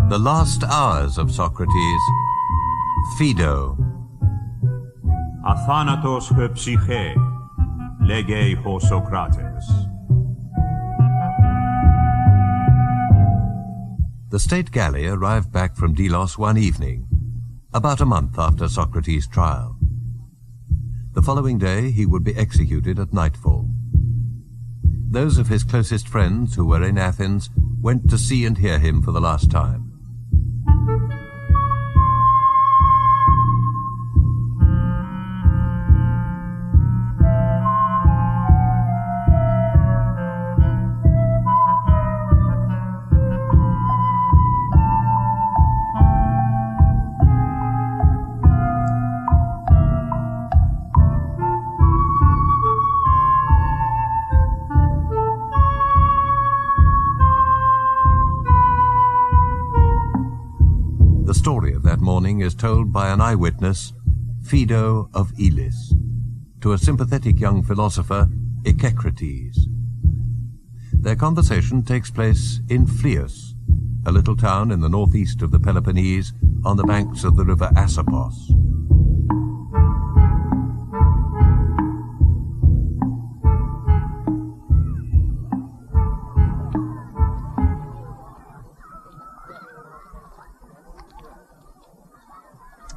The last hours of Socrates, Phaedo. Αθάνατος he ψυχέ, λέγει ο Socrates. The state galley arrived back from Delos one evening, about a month after Socrates' trial. The following day he would be executed at nightfall. Those of his closest friends who were in Athens went to see and hear him for the last time. The story of that morning is told by an eyewitness, Phaedo of Elis, to a sympathetic young philosopher, Socrates. Their conversation takes place in Phlius, a little town in the northeast of the Peloponnese on the banks of the river Asopos.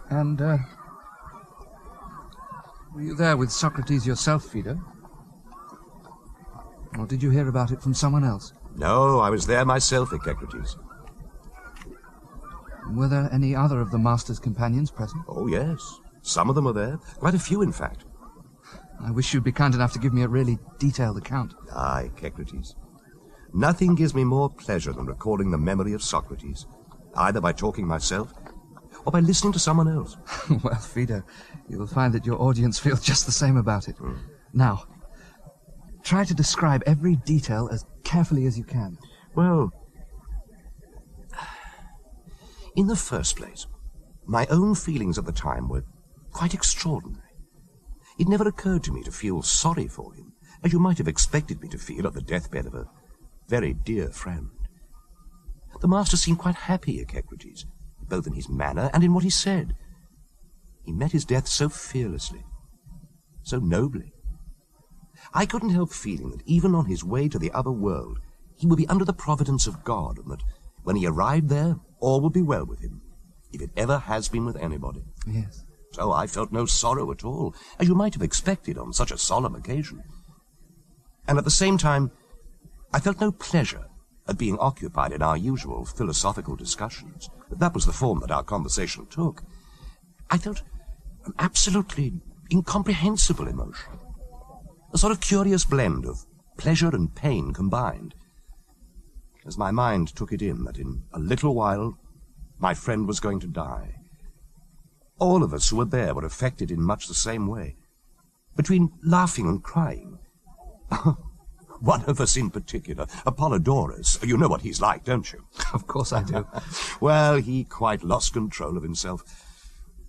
And, were you there with Socrates yourself, Phaedo? Or did you hear about it from someone else? No, I was there myself, Socrates. Were there any other of the master's companions present? Oh, yes. Some of them were there. Quite a few, in fact. I wish you'd be kind enough to give me a really detailed account. Aye, Socrates. Nothing gives me more pleasure than recalling the memory of Socrates, either by talking myself or by listening to someone else. Well, Phaedo, you will find that your audience feels just the same about it. Now, try to describe every detail as carefully as you can. Well, in the first place, my own feelings at the time were quite extraordinary. It never occurred to me to feel sorry for him, as you might have expected me to feel at the deathbed of a very dear friend. The master seemed quite happy, Socrates, both in his manner and in what he said. He met his death so fearlessly, so nobly. I couldn't help feeling that even on his way to the other world, he would be under the providence of God, and that when he arrived there, all would be well with him, if it ever has been with anybody. Yes. So I felt no sorrow at all, as you might have expected on such a solemn occasion. And at the same time, I felt no pleasure at being occupied in our usual philosophical discussions. That was the form that our conversation took. I felt an absolutely incomprehensible emotion, a sort of curious blend of pleasure and pain combined, as my mind took it in that in a little while my friend was going to die. All of us who were there were affected in much the same way, between laughing and crying. One of us in particular, Apollodorus, you know what he's like, don't you? Of course I do. Well, he quite lost control of himself,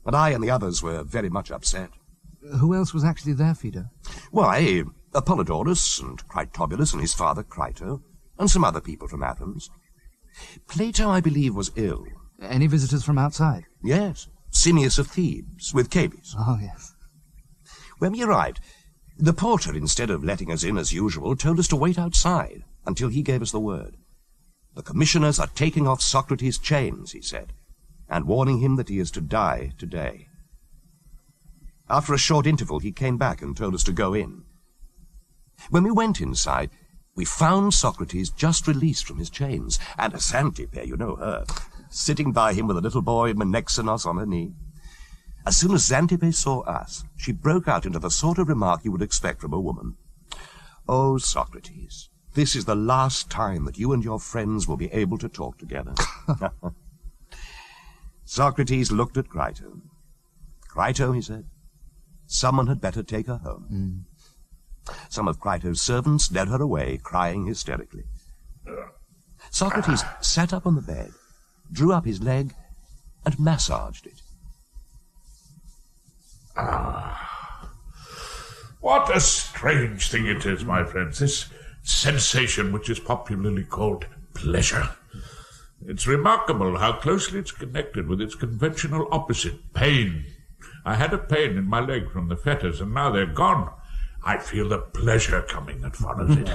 and I and the others were very much upset. Who else was actually there, Phaedo? Why, Apollodorus and Critobulus and his father Crito, and some other people from Athens. Plato, I believe, was ill. Any visitors from outside? Yes, Simmias of Thebes, with Cabys. Oh, yes. When we arrived, the porter, instead of letting us in as usual, told us to wait outside until he gave us the word. The commissioners are taking off Socrates' chains, he said, and warning him that he is to die today. After a short interval, he came back and told us to go in. When we went inside, we found Socrates just released from his chains, and Xanthippe, you know her, sitting by him with a little boy, Menexenos, on her knee. As soon as Xanthippe saw us, she broke out into the sort of remark you would expect from a woman. "Oh, Socrates, this is the last time that you and your friends will be able to talk together." Socrates looked at Crito. "Crito," he said, "someone had better take her home." Some of Crito's servants led her away, crying hysterically. Socrates sat up on the bed, drew up his leg, and massaged it. What a strange thing it is, my friends, this sensation which is popularly called pleasure. It's remarkable how closely it's connected with its conventional opposite, pain. I had a pain in my leg from the fetters, and now they're gone. I feel the pleasure coming that follows it.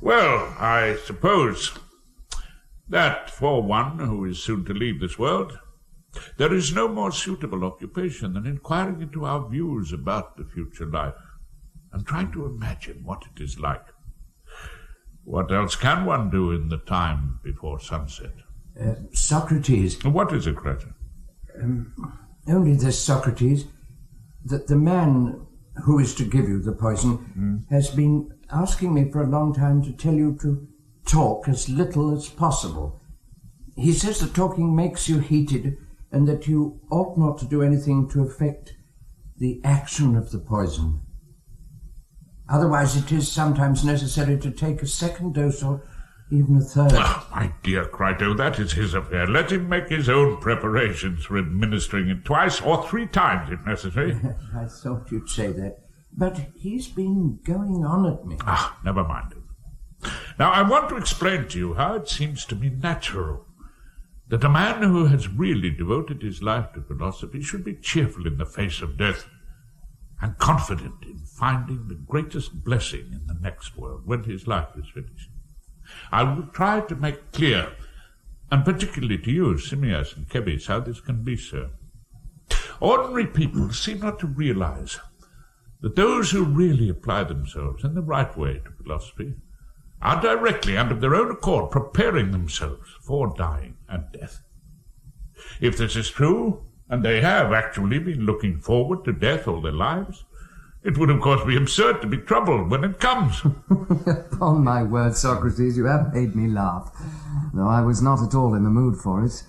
Well, I suppose that for one who is soon to leave this world, there is no more suitable occupation than inquiring into our views about the future life and trying to imagine what it is like. What else can one do in the time before sunset? Socrates. What is it, Crito? Only this, Socrates, that the man who is to give you the poison has been asking me for a long time to tell you to talk as little as possible. He says that talking makes you heated and that you ought not to do anything to affect the action of the poison. Otherwise it is sometimes necessary to take a second dose or even a third. Oh, my dear Crito, that is his affair. Let him make his own preparations for administering it twice or 3 times if necessary. I thought you'd say that. But he's been going on at me. Never mind him. Now, I want to explain to you how it seems to me natural that a man who has really devoted his life to philosophy should be cheerful in the face of death and confident in finding the greatest blessing in the next world when his life is finished. I will try to make clear, and particularly to you, Simmias and Kebis, how this can be so. Ordinary people seem not to realize that those who really apply themselves in the right way to philosophy are directly and of their own accord preparing themselves for dying and death. If this is true, and they have actually been looking forward to death all their lives, it would of course be absurd to be troubled when it comes. Upon my word, Socrates, you have made me laugh, though I was not at all in the mood for it.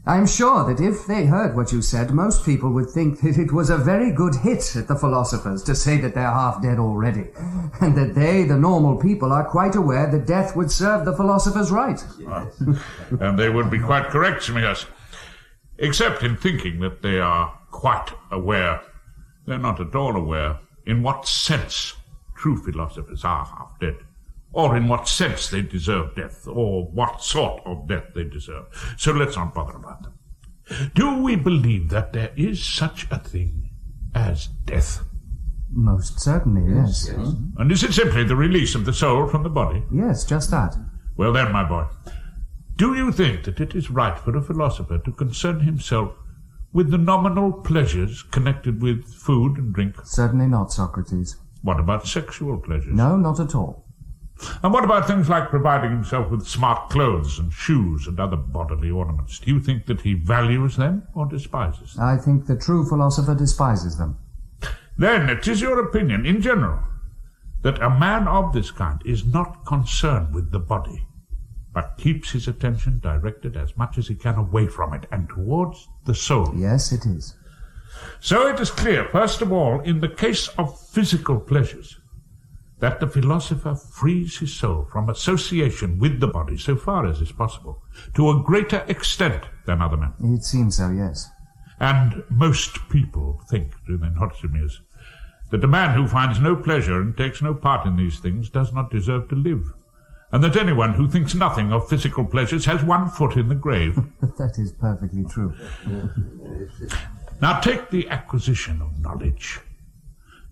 I'm sure that if they heard what you said, most people would think that it was a very good hit at the philosophers to say that they're half dead already, and that they, the normal people, are quite aware that death would serve the philosophers right. And they would be quite correct, Simmias, except in thinking that they are quite aware. They're not at all aware in what sense true philosophers are half dead, or in what sense they deserve death, or what sort of death they deserve. So let's not bother about them. Do we believe that there is such a thing as death? Most certainly, yes. And is it simply the release of the soul from the body? Yes, just that. Well then, my boy, do you think that it is right for a philosopher to concern himself with the nominal pleasures connected with food and drink? Certainly not, Socrates. What about sexual pleasures? No, not at all. And what about things like providing himself with smart clothes and shoes and other bodily ornaments? Do you think that he values them or despises them? I think the true philosopher despises them. Then it is your opinion, in general, that a man of this kind is not concerned with the body, but keeps his attention directed as much as he can away from it and towards the soul. Yes, it is. So it is clear, first of all, in the case of physical pleasures, that the philosopher frees his soul from association with the body so far as is possible, to a greater extent than other men. It seems so, yes. And most people think, do they not, Simmias, that a man who finds no pleasure and takes no part in these things does not deserve to live, and that anyone who thinks nothing of physical pleasures has one foot in the grave. That is perfectly true. Now take the acquisition of knowledge.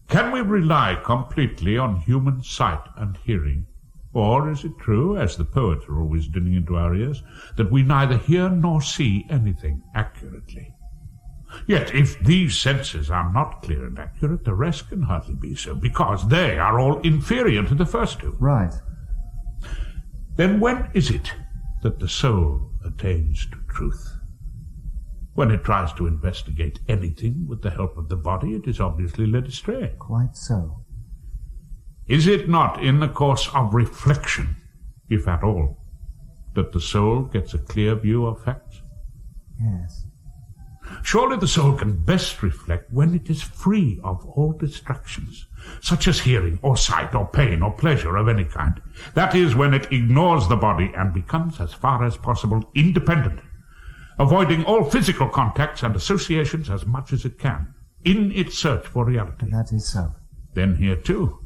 Can we rely completely on human sight and hearing? Or is it true, as the poets are always dinning into our ears, that we neither hear nor see anything accurately? Yet if these senses are not clear and accurate, the rest can hardly be so, because they are all inferior to the first two. Right. Then when is it that the soul attains to truth? When it tries to investigate anything with the help of the body, it is obviously led astray. Quite so. Is it not in the course of reflection, if at all, that the soul gets a clear view of facts? Yes. Surely the soul can best reflect when it is free of all distractions, such as hearing or sight or pain or pleasure of any kind. That is, when it ignores the body and becomes, as far as possible, independent, avoiding all physical contacts and associations as much as it can. in its search for reality. That is so. Then here too,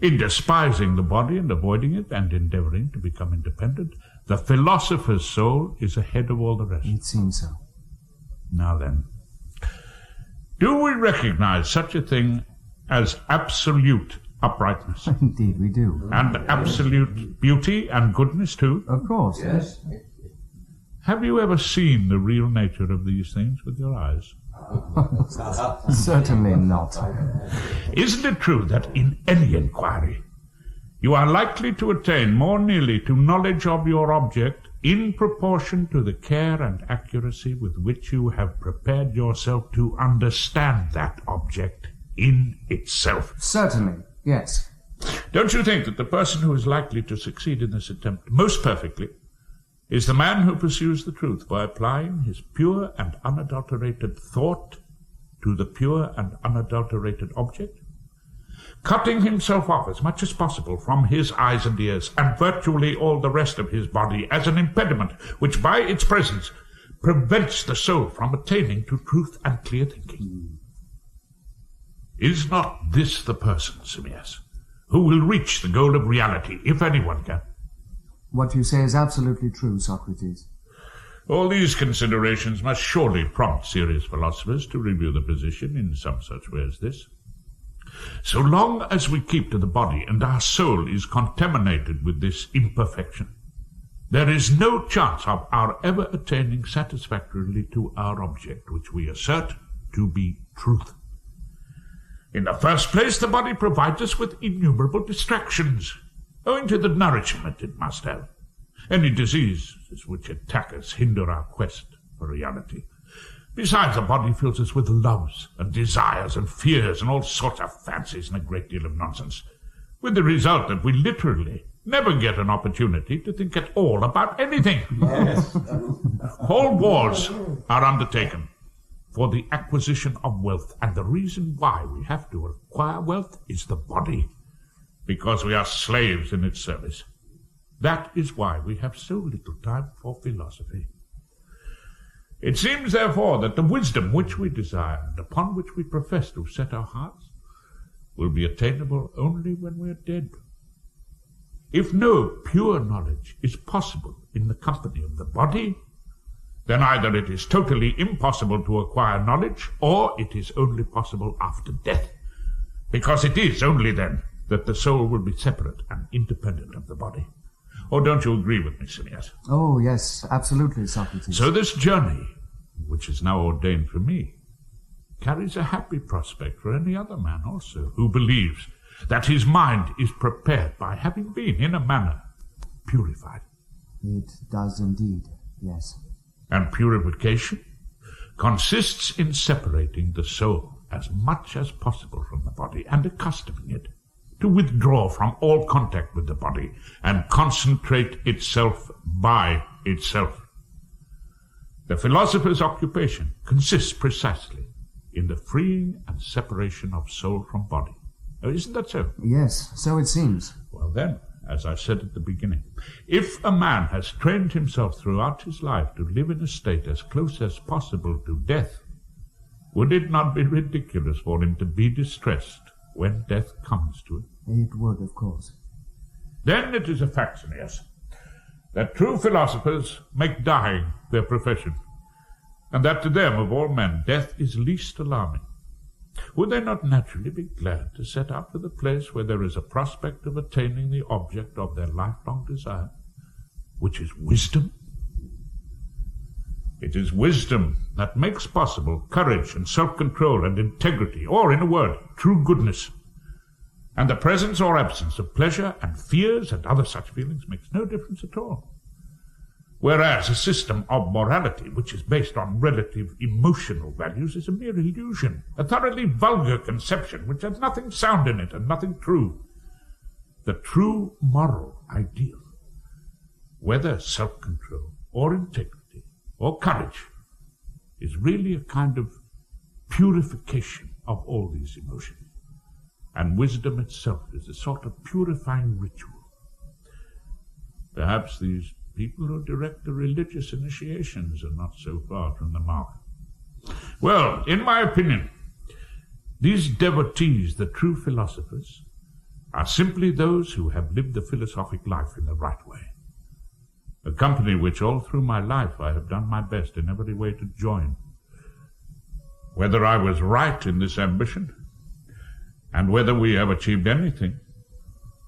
in despising the body and avoiding it and endeavoring to become independent, the philosopher's soul is ahead of all the rest. It seems so. Now then, do we recognize such a thing as absolute uprightness? Indeed we do. And absolute beauty and goodness too? Of course. Yes. Have you ever seen the real nature of these things with your eyes? Certainly not. Isn't it true that in any inquiry you are likely to attain more nearly to knowledge of your object in proportion to the care and accuracy with which you have prepared yourself to understand that object in itself? Certainly, yes. Don't you think that the person who is likely to succeed in this attempt most perfectly is the man who pursues the truth by applying his pure and unadulterated thought to the pure and unadulterated object, cutting himself off as much as possible from his eyes and ears and virtually all the rest of his body as an impediment which by its presence prevents the soul from attaining to truth and clear thinking? Is not this the person, Simmias, who will reach the goal of reality, if anyone can? What you say is absolutely true, Socrates. All these considerations must surely prompt serious philosophers to review the position in some such way as this. So long as we keep to the body and our soul is contaminated with this imperfection, there is no chance of our ever attaining satisfactorily to our object, which we assert to be truth. In the first place, the body provides us with innumerable distractions, owing to the nourishment it must have. Any diseases which attack us hinder our quest for reality. Besides, the body fills us with loves and desires and fears and all sorts of fancies and a great deal of nonsense, with the result that we literally never get an opportunity to think at all about anything. Yes. Whole wars are undertaken for the acquisition of wealth, and the reason why we have to acquire wealth is the body, because we are slaves in its service. That is why we have so little time for philosophy. It seems, therefore, that the wisdom which we desire and upon which we profess to set our hearts will be attainable only when we are dead. If no pure knowledge is possible in the company of the body, then either it is totally impossible to acquire knowledge, or it is only possible after death, because it is only then that the soul will be separate and independent of the body. Or don't you agree with me, Simmias? Oh, yes, absolutely, Socrates. So this journey, which is now ordained for me, carries a happy prospect for any other man also, who believes that his mind is prepared by having been, in a manner, purified. It does indeed, yes. And purification consists in separating the soul as much as possible from the body and accustoming it to withdraw from all contact with the body and concentrate itself by itself. The philosopher's occupation consists precisely in the freeing and separation of soul from body. Oh, isn't that so? Yes, so it seems. Well then, as I said at the beginning, if a man has trained himself throughout his life to live in a state as close as possible to death, would it not be ridiculous for him to be distressed when death comes to him? It would, of course. Then it is a fact, Simmias, that true philosophers make dying their profession, and that to them, of all men, death is least alarming. Would they not naturally be glad to set out for the place where there is a prospect of attaining the object of their lifelong desire, which is wisdom? It is wisdom that makes possible courage and self-control and integrity, or, in a word, true goodness. And the presence or absence of pleasure and fears and other such feelings makes no difference at all. Whereas a system of morality which is based on relative emotional values is a mere illusion, a thoroughly vulgar conception which has nothing sound in it and nothing true. The true moral ideal, whether self-control or integrity or courage, is really a kind of purification of all these emotions. And wisdom itself is a sort of purifying ritual. Perhaps these people who direct the religious initiations are not so far from the mark. Well, in my opinion, these devotees, the true philosophers, are simply those who have lived the philosophic life in the right way. A company which all through my life I have done my best in every way to join. Whether I was right in this ambition, and whether we have achieved anything,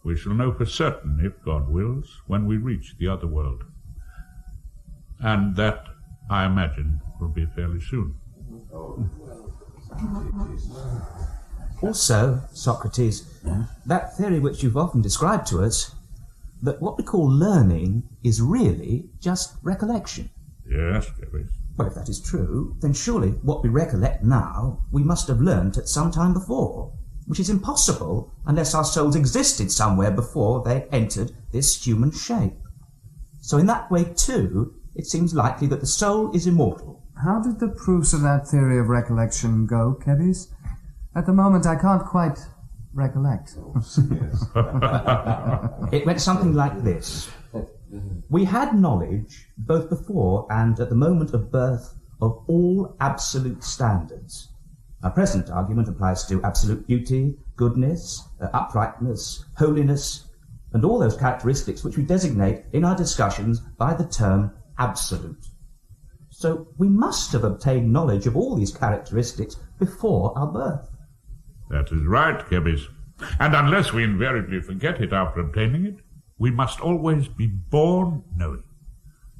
we shall know for certain, if God wills, when we reach the other world. And that, I imagine, will be fairly soon. Also, Socrates, that theory which you've often described to us, that what we call learning is really just recollection. Yes, Gebes. Well, if that is true, then surely what we recollect now we must have learnt at some time before, which is impossible unless our souls existed somewhere before they entered this human shape. So in that way, too, it seems likely that the soul is immortal. How did the proofs of that theory of recollection go, Kebis? At the moment, I can't quite recollect. It went something like this. We had knowledge, both before and at the moment of birth, of all absolute standards. Our present argument applies to absolute beauty, goodness, uprightness, holiness, and all those characteristics which we designate in our discussions by the term absolute. So we must have obtained knowledge of all these characteristics before our birth. That is right, Gebes. And unless we invariably forget it after obtaining it, we must always be born knowing,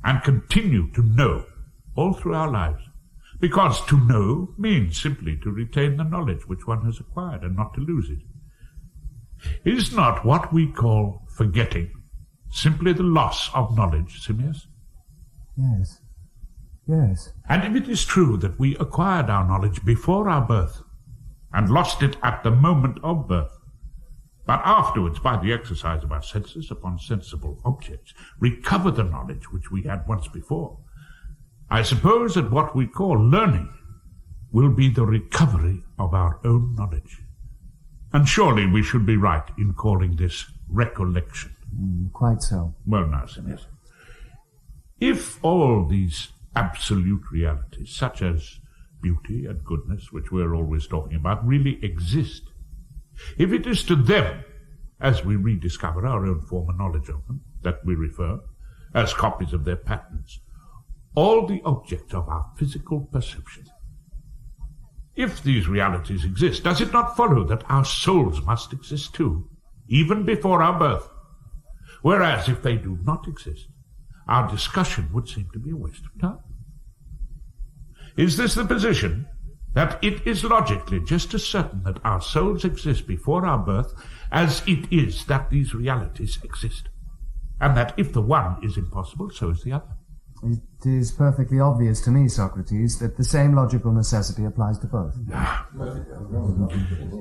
and continue to know all through our lives. Because to know means simply to retain the knowledge which one has acquired and not to lose it. Is not what we call forgetting simply the loss of knowledge, Simmias? Yes. Yes. And if it is true that we acquired our knowledge before our birth, and lost it at the moment of birth, but afterwards, by the exercise of our senses upon sensible objects, recover the knowledge which we had once before, I suppose that what we call learning will be the recovery of our own knowledge. And surely we should be right in calling this recollection. Quite so. Well now, Simmias, if all these absolute realities, such as beauty and goodness, which we're always talking about, really exist, if it is to them, as we rediscover our own former knowledge of them, that we refer, as copies of their patterns, all the objects of our physical perception, if these realities exist, does it not follow that our souls must exist too, even before our birth? Whereas if they do not exist, our discussion would seem to be a waste of time. Is this the position, that it is logically just as certain that our souls exist before our birth as it is that these realities exist, and that if the one is impossible, so is the other? It is perfectly obvious to me, Socrates, that the same logical necessity applies to both.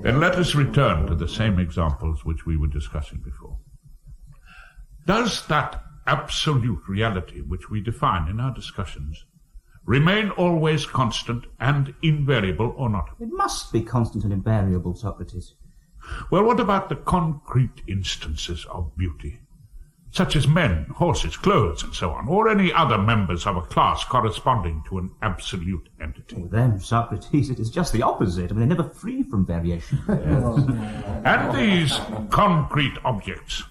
Then let us return to the same examples which we were discussing before. Does that absolute reality which we define in our discussions remain always constant and invariable or not? It must be constant and invariable, Socrates. Well, what about the concrete instances of beauty, such as men, horses, clothes, and so on, or any other members of a class corresponding to an absolute entity? For them, Socrates, it is just the opposite. I mean, they're never free from variation. And these concrete objects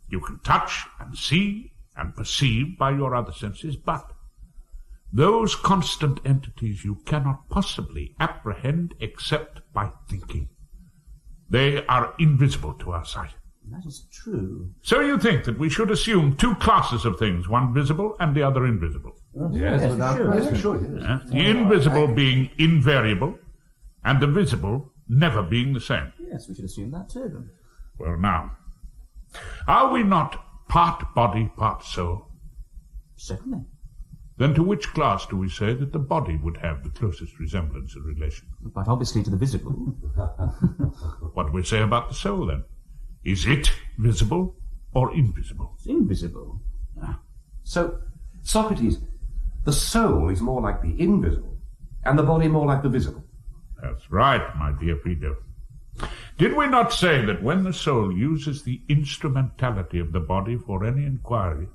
you can touch and see and perceive by your other senses, but those constant entities you cannot possibly apprehend except by thinking. They are invisible to our sight. That is true. So you think that we should assume two classes of things, one visible and the other invisible? Yes, sure. The invisible being invariable, and the visible never being the same. Yes, we should assume that too. Well now, are we not part body, part soul? Certainly. Then to which class do we say that the body would have the closest resemblance and relation? But obviously to the visible. What do we say about the soul then? Is it visible or invisible? It's invisible. So, Socrates, the soul is more like the invisible, and the body more like the visible. That's right, my dear Phaedo. Did we not say that when the soul uses the instrumentality of the body for any inquiry,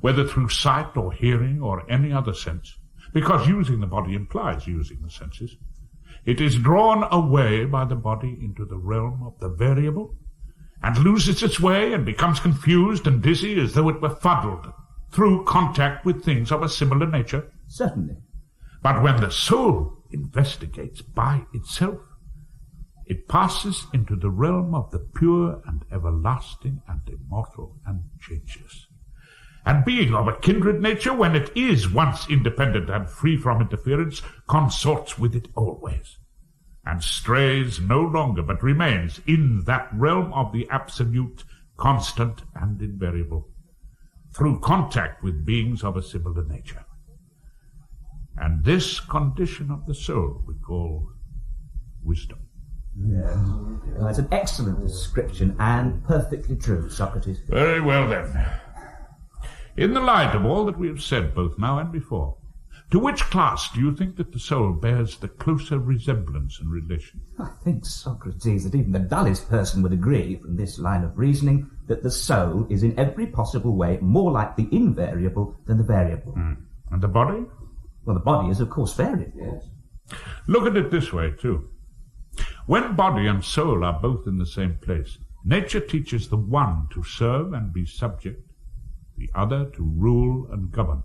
whether through sight or hearing or any other sense, because using the body implies using the senses. It is drawn away by the body into the realm of the variable, and loses its way and becomes confused and dizzy as though it were fuddled through contact with things of a similar nature. Certainly. But when the soul investigates by itself, it passes into the realm of the pure and everlasting and immortal and changeless. And being of a kindred nature, when it is once independent and free from interference, consorts with it always, and strays no longer, but remains in that realm of the absolute, constant, and invariable, through contact with beings of a similar nature. And this condition of the soul we call wisdom. Yes. Well, that's an excellent description, and perfectly true, Socrates. Very well, then. In the light of all that we have said, both now and before, to which class do you think that the soul bears the closer resemblance and relation? I think, Socrates, that even the dullest person would agree from this line of reasoning that the soul is in every possible way more like the invariable than the variable. And the body? Well, the body is, of course, variable. Yes. Look at it this way, too. When body and soul are both in the same place, nature teaches the one to serve and be subject, the other to rule and govern.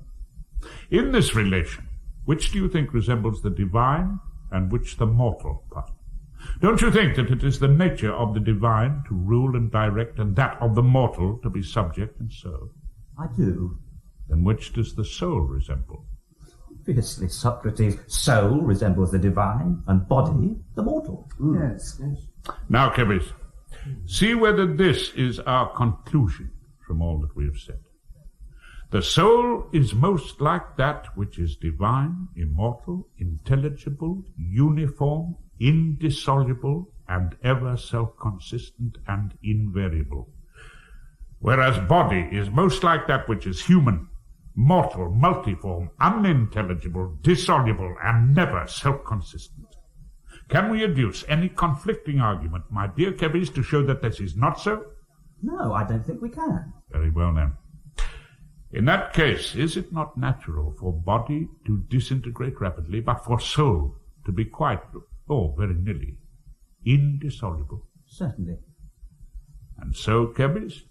In this relation, which do you think resembles the divine and which the mortal part? Don't you think that it is the nature of the divine to rule and direct, and that of the mortal to be subject and serve? I do. Then which does the soul resemble? Obviously, Socrates, soul resembles the divine, and body the mortal. Yes, yes. Now, Kebis, see whether this is our conclusion from all that we have said. The soul is most like that which is divine, immortal, intelligible, uniform, indissoluble, and ever self-consistent and invariable. Whereas body is most like that which is human, mortal, multiform, unintelligible, dissoluble, and never self-consistent. Can we adduce any conflicting argument, my dear Kebis, to show that this is not so? No, I don't think we can. Very well, then. In that case, is it not natural for body to disintegrate rapidly, but for soul to be quite, or very nearly, indissoluble? Certainly. And so, Kebis,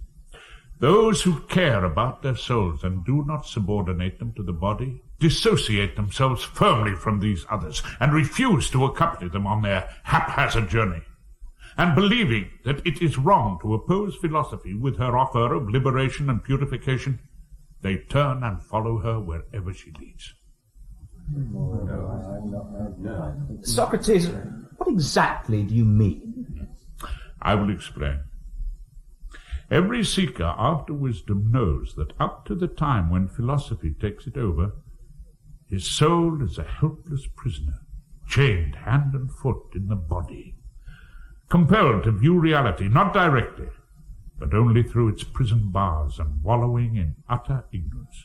those who care about their souls and do not subordinate them to the body dissociate themselves firmly from these others and refuse to accompany them on their haphazard journey. And believing that it is wrong to oppose philosophy with her offer of liberation and purification, they turn and follow her wherever she leads. Socrates, what exactly do you mean? I will explain. Every seeker after wisdom knows that up to the time when philosophy takes it over, his soul is a helpless prisoner, chained hand and foot in the body, compelled to view reality not directly, but only through its prison bars and wallowing in utter ignorance.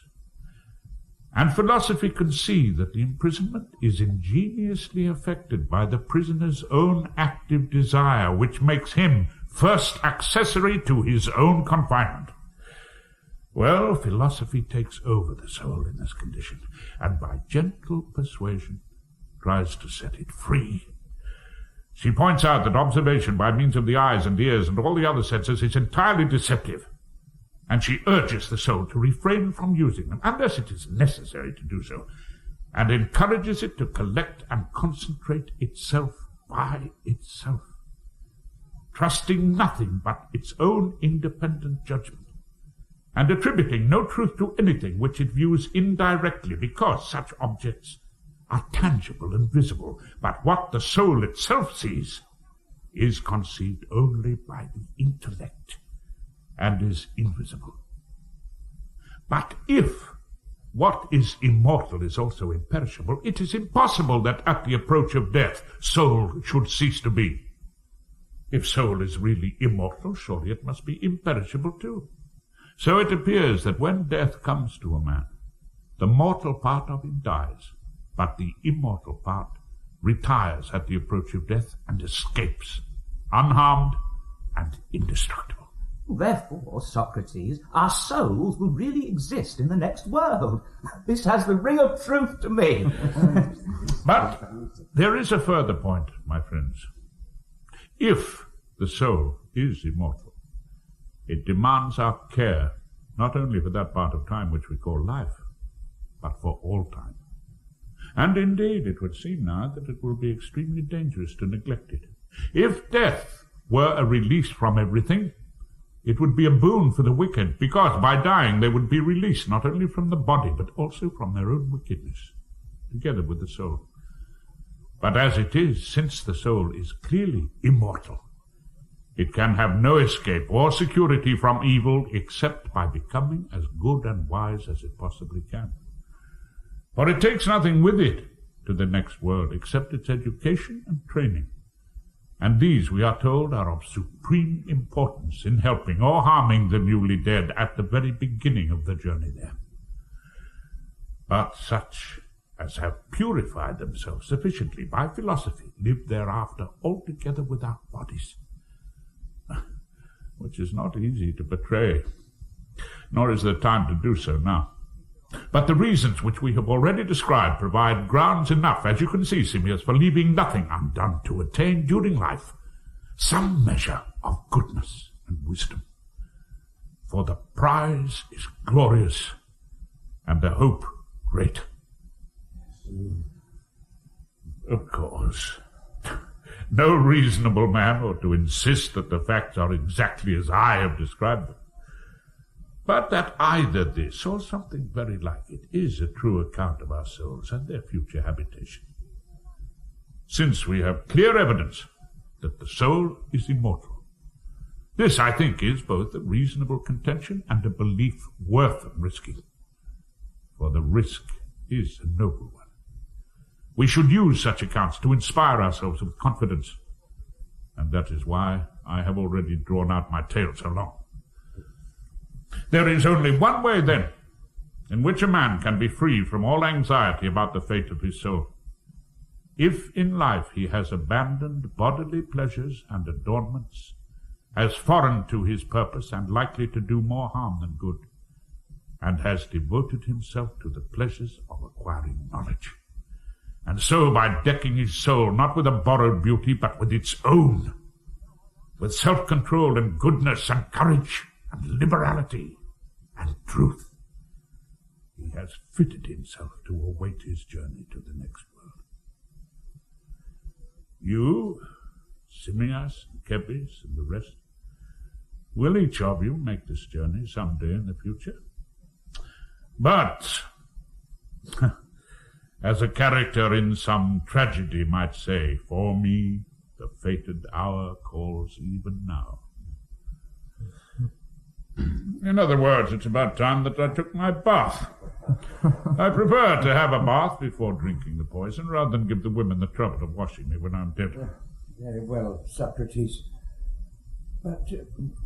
And philosophy can see that the imprisonment is ingeniously affected by the prisoner's own active desire, which makes him first accessory to his own confinement. Well, philosophy takes over the soul in this condition, and by gentle persuasion tries to set it free. She points out that observation by means of the eyes and ears and all the other senses is entirely deceptive, and she urges the soul to refrain from using them, unless it is necessary to do so, and encourages it to collect and concentrate itself by itself, trusting nothing but its own independent judgment, and attributing no truth to anything which it views indirectly, because such objects are tangible and visible, but what the soul itself sees is conceived only by the intellect and is invisible. But if what is immortal is also imperishable, it is impossible that at the approach of death soul should cease to be. If soul is really immortal, surely it must be imperishable too. So it appears that when death comes to a man, the mortal part of him dies, but the immortal part retires at the approach of death and escapes, unharmed and indestructible. Therefore, Socrates, our souls will really exist in the next world. This has the ring of truth to me. But there is a further point, my friends. If the soul is immortal, it demands our care, not only for that part of time which we call life, but for all time. And indeed, it would seem now that it will be extremely dangerous to neglect it. If death were a release from everything, it would be a boon for the wicked, because by dying they would be released not only from the body, but also from their own wickedness, together with the soul. But as it is, since the soul is clearly immortal, it can have no escape or security from evil except by becoming as good and wise as it possibly can. For it takes nothing with it to the next world except its education and training. And these, we are told, are of supreme importance in helping or harming the newly dead at the very beginning of the journey there. But such as have purified themselves sufficiently by philosophy live thereafter altogether without bodies, which is not easy to portray, nor is there time to do so now. But the reasons which we have already described provide grounds enough, as you can see, Simmias, for leaving nothing undone to attain during life some measure of goodness and wisdom. For the prize is glorious, and the hope great. Of course, no reasonable man ought to insist that the facts are exactly as I have described them, but that either this or something very like it is a true account of our souls and their future habitation. Since we have clear evidence that the soul is immortal, this, I think, is both a reasonable contention and a belief worth risking, for the risk is a noble one. We should use such accounts to inspire ourselves with confidence, and that is why I have already drawn out my tale so long. There is only one way, then, in which a man can be free from all anxiety about the fate of his soul. If in life he has abandoned bodily pleasures and adornments as foreign to his purpose and likely to do more harm than good, and has devoted himself to the pleasures of acquiring knowledge, and so by decking his soul not with a borrowed beauty, but with its own, with self-control and goodness and courage and liberality and truth, he has fitted himself to await his journey to the next world. You, Simmias, Kepis, and the rest, will each of you make this journey some day in the future. But, as a character in some tragedy might say, for me the fated hour calls even now. In other words, it's about time that I took my bath. I prefer to have a bath before drinking the poison, rather than give the women the trouble of washing me when I'm dead. Very well, Socrates. But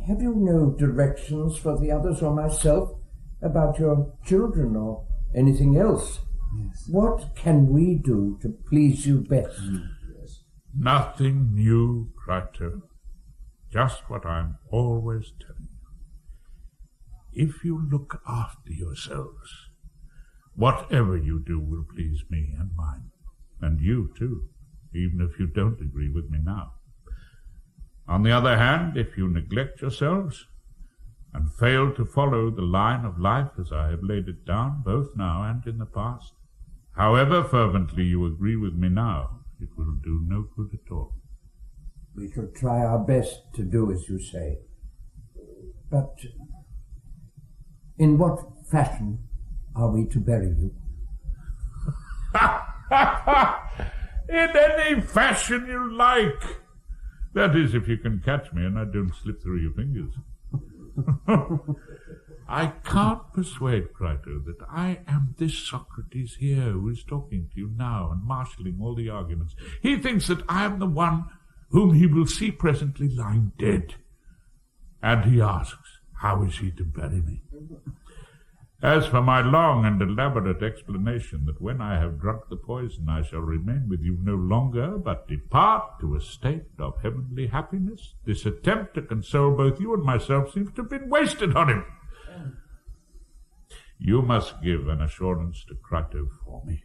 have you no directions for the others or myself about your children or anything else? Yes. What can we do to please you best? Yes. Nothing new, Crito. Just what I'm always telling you. If you look after yourselves, whatever you do will please me and mine, and you too, even if you don't agree with me now. On the other hand, if you neglect yourselves and fail to follow the line of life as I have laid it down, both now and in the past, however fervently you agree with me now, it will do no good at all. We shall try our best to do as you say. But in what fashion are we to bury you? In any fashion you like. That is, if you can catch me and I don't slip through your fingers. I can't persuade Crito that I am this Socrates here who is talking to you now and marshalling all the arguments. He thinks that I am the one whom he will see presently lying dead. And he asks, how is he to bury me? As for my long and elaborate explanation that when I have drunk the poison I shall remain with you no longer, but depart to a state of heavenly happiness, this attempt to console both you and myself seems to have been wasted on him. You must give an assurance to Crito for me,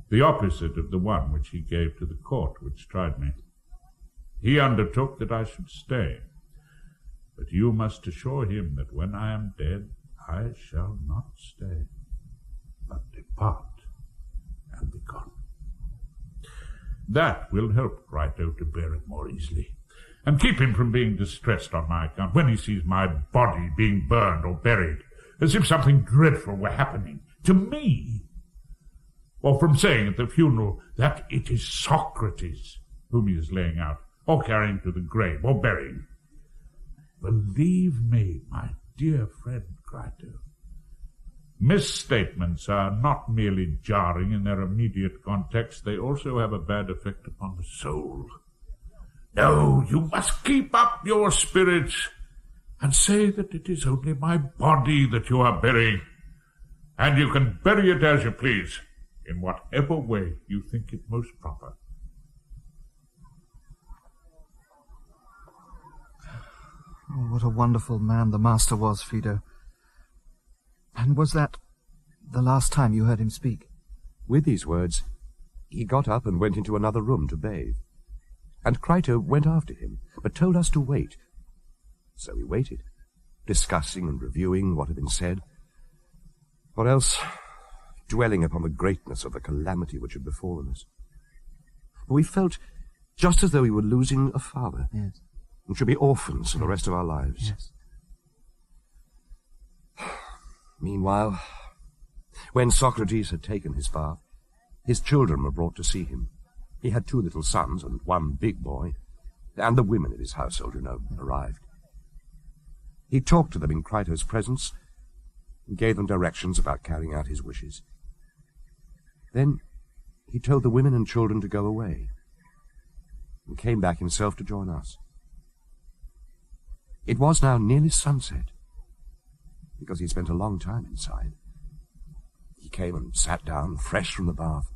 the opposite of the one which he gave to the court which tried me. He undertook that I should stay, but you must assure him that when I am dead I shall not stay, but depart and be gone. That will help Crito to bear it more easily, and keep him from being distressed on my account when he sees my body being burned or buried, as if something dreadful were happening to me, or from saying at the funeral that it is Socrates whom he is laying out, or carrying to the grave, or burying. Believe me, my dear friend Crito, misstatements are not merely jarring in their immediate context, they also have a bad effect upon the soul. No, you must keep up your spirits and say that it is only my body that you are burying, and you can bury it as you please, in whatever way you think it most proper. Oh, what a wonderful man the master was, Phaedo. And was that the last time you heard him speak? With these words, he got up and went into another room to bathe. And Crito went after him, but told us to wait. So we waited, discussing and reviewing what had been said, or else dwelling upon the greatness of the calamity which had befallen us. For we felt just as though we were losing a father, Yes. and should be orphans for the rest of our lives. Yes. Meanwhile, when Socrates had taken his bath, his children were brought to see him. He had 2 little sons and 1 big boy, and the women of his household, arrived. He talked to them in Crito's presence, and gave them directions about carrying out his wishes. Then he told the women and children to go away, and came back himself to join us. It was now nearly sunset, because he had spent a long time inside. He came and sat down, fresh from the bath,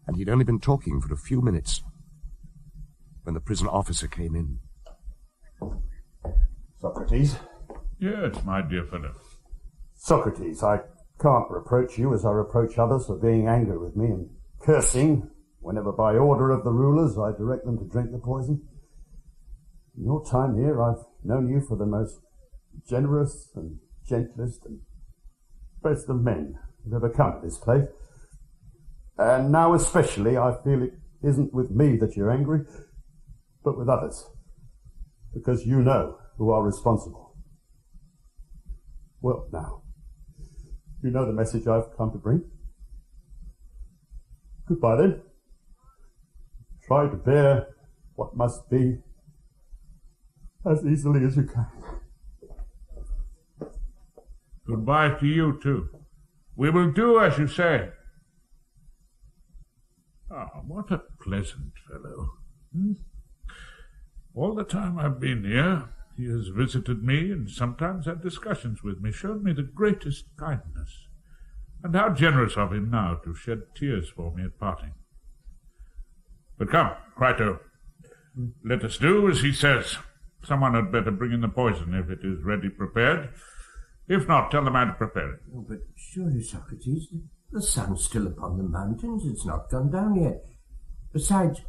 and he'd only been talking for a few minutes when the prison officer came in. Socrates? Yes, my dear fellow. Socrates, I can't reproach you as I reproach others for being angry with me and cursing whenever by order of the rulers I direct them to drink the poison. In your time here, I've known you for the most generous and gentlest and best of men who've ever come to this place. And now especially I feel it isn't with me that you're angry, but with others, because you know who are responsible. Well, now, you know the message I've come to bring. Goodbye then. Try to bear what must be as easily as you can. Goodbye to you, too. We will do as you say. Ah, what a pleasant fellow. All the time I've been here, he has visited me and sometimes had discussions with me, shown me the greatest kindness. And how generous of him now to shed tears for me at parting. But come, Crito, let us do as he says. Someone had better bring in the poison if it is ready prepared. If not, tell the man to prepare it. Oh, but surely, Socrates, the sun's still upon the mountains. It's not gone down yet. Besides,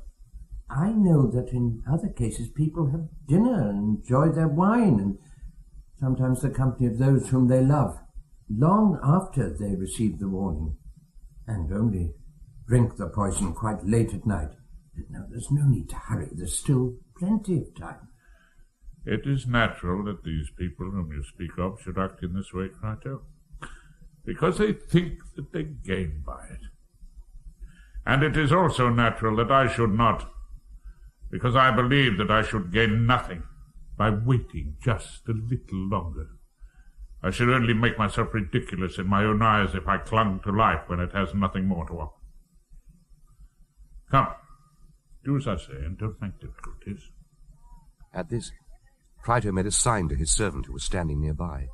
I know that in other cases people have dinner and enjoy their wine and sometimes the company of those whom they love, long after they receive the warning, and only drink the poison quite late at night. But no, there's no need to hurry. There's still plenty of time. It is natural that these people whom you speak of should act in this way, Crito, because they think that they gain by it. And it is also natural that I should not, because I believe that I should gain nothing by waiting just a little longer. I should only make myself ridiculous in my own eyes if I clung to life when it has nothing more to offer. Come, do as I say, and don't make difficulties. At this, Crito made a sign to his servant who was standing nearby.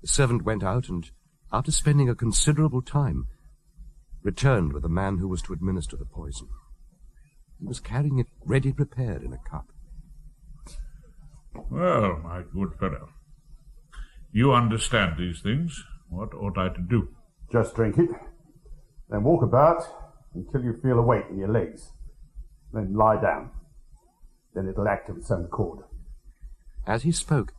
The servant went out and, after spending a considerable time, returned with the man who was to administer the poison. He was carrying it ready prepared in a cup. Well, my good fellow, you understand these things. What ought I to do? Just drink it, then walk about until you feel a weight in your legs. Then lie down. Then it'll act of its own accord. As he spoke,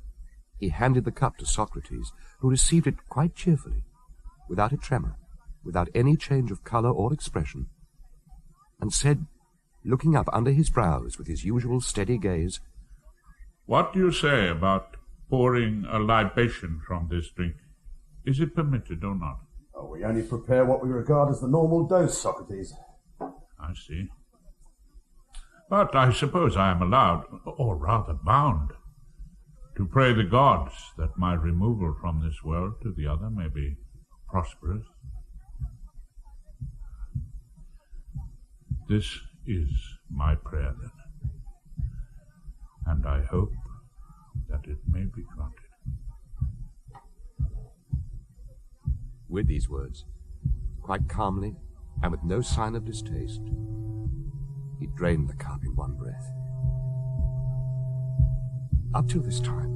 he handed the cup to Socrates, who received it quite cheerfully, without a tremor, without any change of colour or expression, and said, looking up under his brows with his usual steady gaze, "What do you say about pouring a libation from this drink? Is it permitted or not?" Oh, we only prepare what we regard as the normal dose, Socrates. I see. But I suppose I am allowed, or rather bound, to pray the gods that my removal from this world to the other may be prosperous. This is my prayer, then, and I hope that it may be granted. With these words, quite calmly and with no sign of distaste, he drained the cup in one breath. Up till this time,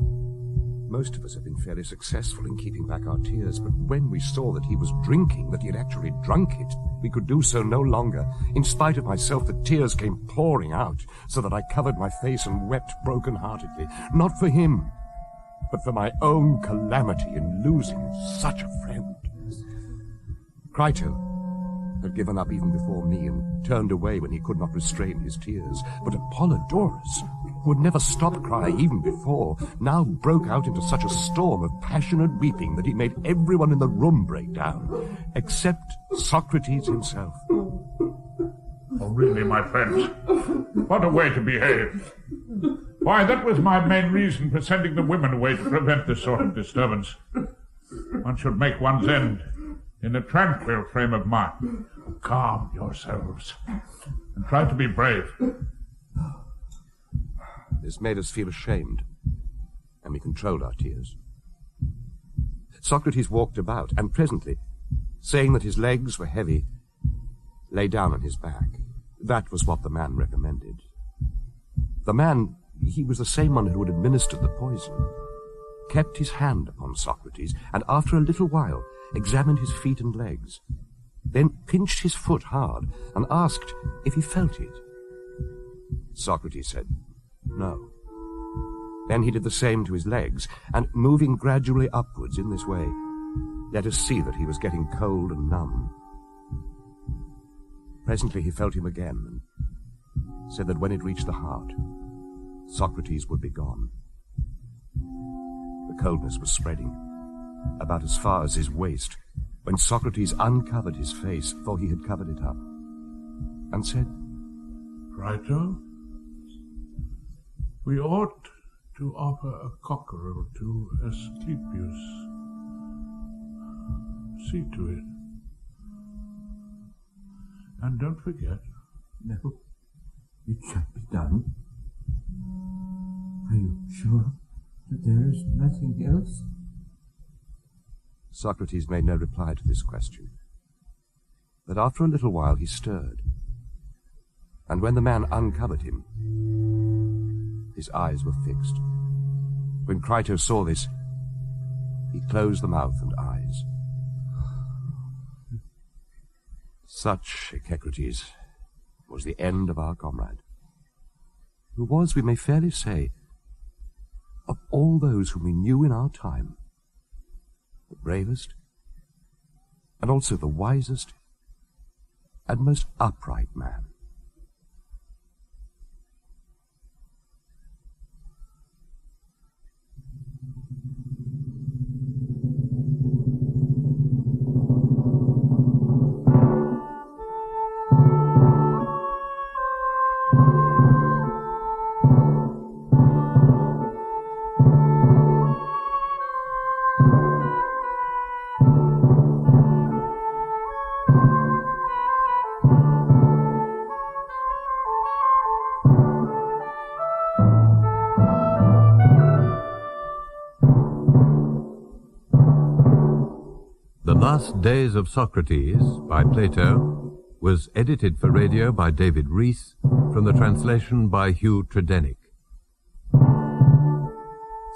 most of us have been fairly successful in keeping back our tears, but when we saw that he was drinking, that he had actually drunk it, we could do so no longer. In spite of myself, the tears came pouring out, so that I covered my face and wept broken-heartedly, not for him, but for my own calamity in losing such a friend. Crito had given up even before me and turned away when he could not restrain his tears, but Apollodorus, who had never stopped crying even before, now broke out into such a storm of passionate weeping that he made everyone in the room break down, except Socrates himself. Oh, really, my friends, what a way to behave. Why, that was my main reason for sending the women away to prevent this sort of disturbance. One should make one's end in a tranquil frame of mind. Calm yourselves and try to be brave. This made us feel ashamed, and we controlled our tears. Socrates walked about, and presently, saying that his legs were heavy, lay down on his back. That was what the man recommended. The man, he was the same one who had administered the poison, kept his hand upon Socrates, and after a little while examined his feet and legs, then pinched his foot hard and asked if he felt it. Socrates said no. Then he did the same to his legs, and moving gradually upwards in this way, let us see that he was getting cold and numb. Presently he felt him again, and said that when it reached the heart, Socrates would be gone. The coldness was spreading about as far as his waist, when Socrates uncovered his face, for he had covered it up, and said, Crito, we ought to offer a cockerel to Asclepius. See to it. And don't forget. No, it shall be done. Are you sure that there is nothing else? Socrates made no reply to this question. But after a little while he stirred, and when the man uncovered him, his eyes were fixed. When Crito saw this, he closed the mouth and eyes. Such, Euthyphro, was the end of our comrade, who was, we may fairly say, of all those whom we knew in our time, the bravest, and also the wisest and most upright man. Last Days of Socrates by Plato was edited for radio by David Rees from the translation by Hugh Tredenick.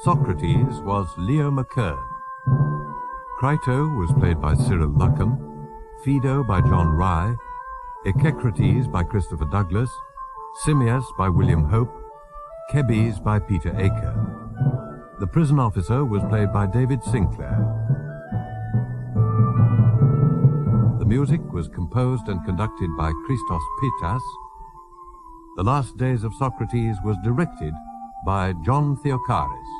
Socrates was Leo McKern. Crito was played by Cyril Luckham, Phaedo by John Rye, Echecrates by Christopher Douglas, Simmias by William Hope, Kebes by Peter Aker. The prison officer was played by David Sinclair. The music was composed and conducted by Christos Pittas. The Last Days of Socrates was directed by John Theocharis.